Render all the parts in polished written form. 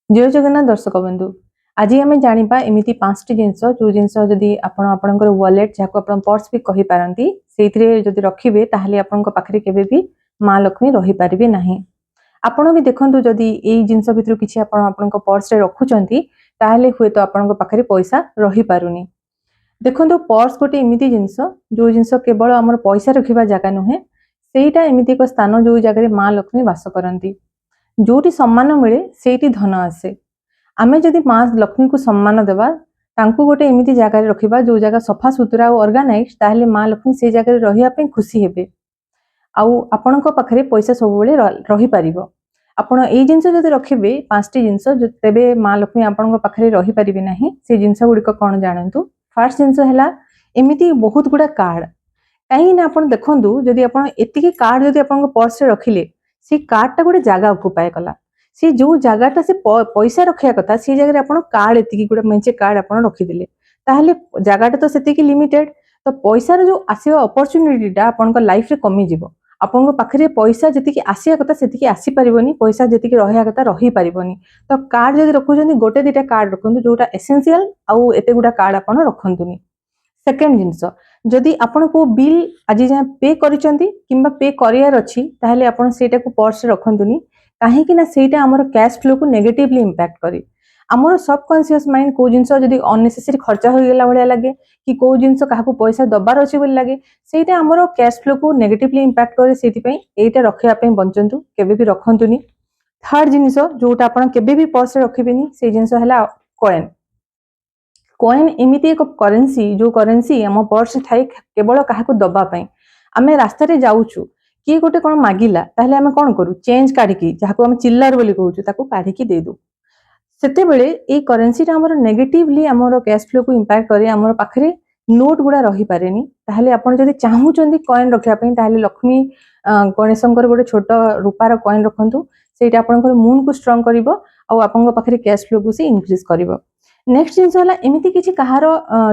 जय जगन्नाथ दर्शक बंधु आज आम जाना एमती 5टी जिनस जो जिनस जदि आपणकर वालेट जहाँ आप पर्स भी कही पारती से रखिए पाखे केवे भी माँ लक्ष्मी रही पारे ना। आपण भी देखु जदि यही जिनस भितर किसी पर्स रखुंट हुए तो आपण पाखे पैसा रही पारुनी। देखो पर्स गोटे एमती जिनस जो जिनस केवल आम पैसा रखा जगह नुहे सेटा एमती एक स्थान जो जगह माँ लक्ष्मी वास करती। जोटी सम्मान मिले सेठी धन आसे। आमे जदि माँ लक्ष्मी को सम्मान देवा तांकु गोटे एमती जगह रखिबा जो जगह सफा सुतरा और ऑर्गेनाइज ताहले माँ लक्ष्मी से जगह रहिया पे खुशी हेबे आउ आपणको पाखरे पैसा सब बेले रही पारिबो। आपण एई जिंस जदि रखिबे 5टी जिंस तेबे माँ लक्ष्मी आपणको पाखरे रही पारिबे नाही। से जिंस गुडिक कोन जानंतु। फर्स्ट जिंस हैला एमिति बहुत गुडा कार्ड कहीं ना आपण देखंतु जदि आपण एतिकी कार्ड जदि आपणको पर्स रे रखिले से कार्ड टा गोटे जगह ऑक्युपाई कला से जो जगहटा से पैसा रखिया कथा से जगह आप कार्ड एतिकी गोटे मेंचे कार्ड आप रखिदे ताहले जगहटा तो सेतिकी लिमिटेड तो पैसार जो आसीबा अपॉर्चुनिटीटा आपन लाइफ रे कमी जिवो। आपन पाखरे पैसा जतिकी आसिया कथा सेतिकी आसी परिबोनी पैसा जतिकी रहिया कथा रही परिबोनी। तो कार्ड जदि रखुचंदी गोटे दुटा कार्ड रखंतु जोटा एसेंशियल आउ एते गुडा कार्ड आपन रखंतुनी। सेकेंड जिनस जदि आपन को बिल आज जाए पे करिसंती किंबा पे करियार अछि ताहले आपन सेटा को पर्स रखंतुनी काहे कि ना सेटा हमर कैश फ्लो को नेगेटिवली इंपैक्ट करी। हमर सबकॉन्शियस माइंड को जिनस जदि अननेसेसरी खर्चा हो गेला भलिया लागे कि को जिनस काहाको पैसा दबार अछि बोल लागे सेटा हमर कैश फ्लो को नेगेटिवली इंपैक्ट करे। सेति पई एटा रखिया पे बंचंतु केबे भी रखंतुनी। थर्ड जिनस जोटा आपन केबे भी पर्स रखिबेनी से जिनस हला कॉइन। कॉइन एमिति एक करेंसी जो करेंसी आम पर्स थाई केवल काहाको दबा पई। आमे रास्ता रे जाउछु कि गोटे कोन मागिला ताहले आमे कोन करू चेंज काढिकी जाहाको आमे चिल्लार बोली कहउछु ताको काढिकी दे दू। सेते बेले ए करेंसी ता हमर नेगेटिवली हमर कैश फ्लो को इंपैक्ट करे। हमर पाखरे नोट गुडा रही पारेनी ताहले आपण जदि चाहूचंदी कॉइन रखिया पई ताहले लक्ष्मी गणेशंकर गोटे छोट रूपार कॉइन रखंतु सेटा आपनकर मून को स्ट्रांग करिवो आ आपन पाखरे कैश फ्लो को से इंक्रीज करिवो। नेक्स्ट जिनस होला एमिति किछि कहार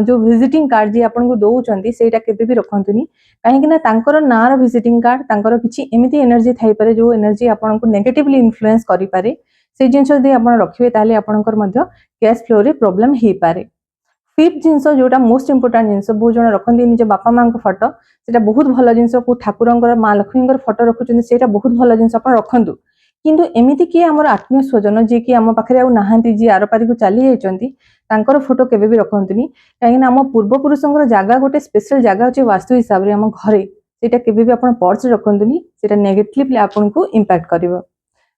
जो विजिटिंग कार्ड जे आपन को दोउचंदी सेटा केबे भी रखंतुनी काहे कि ना तांकर नार विजिटिंग कार्ड तांकर किछि एमिति एनर्जी थाई पारे जो एनर्जी आपन को नेगेटिवली इन्फ्लुएंस करि पारे। से जिनस जदि आपन रखिबे ताले आपनकर मध्य कैश फ्लो रे प्रॉब्लम हे पारे। फिफ्थ जिनस जोटा मोस्ट इंपोर्टेंट जिनस बहुत जण रखंदी निज बापा मां को फोटो सेटा बहुत भलो जिनस को ठाकुरंकर मां लक्ष्मींकर फोटो रखुचंदी सेटा बहुत भलो जिनस आपन रखंतु। किंतु एमिति कि हमर आत्मीय स्वजन जे कि हम पाखरे आ नाहांती जे आर पारी को चली जाइचंती तांकर फोटो केबे भी रखंतुनी काहे ना हम पूर्व पुरुषंकर जागा गोटे स्पेशल जागा अछि वास्तु हिसाब रे हम घरे सेटा केबे भी आपन पर्स रखंतुनी सेटा नेगेटिवली आपन को इंपैक्ट करिवो।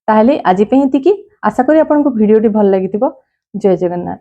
ताहले आज पे एतिकी आशा करी आपन को वीडियो टी भल लागिथिबो। जय जगन्नाथ।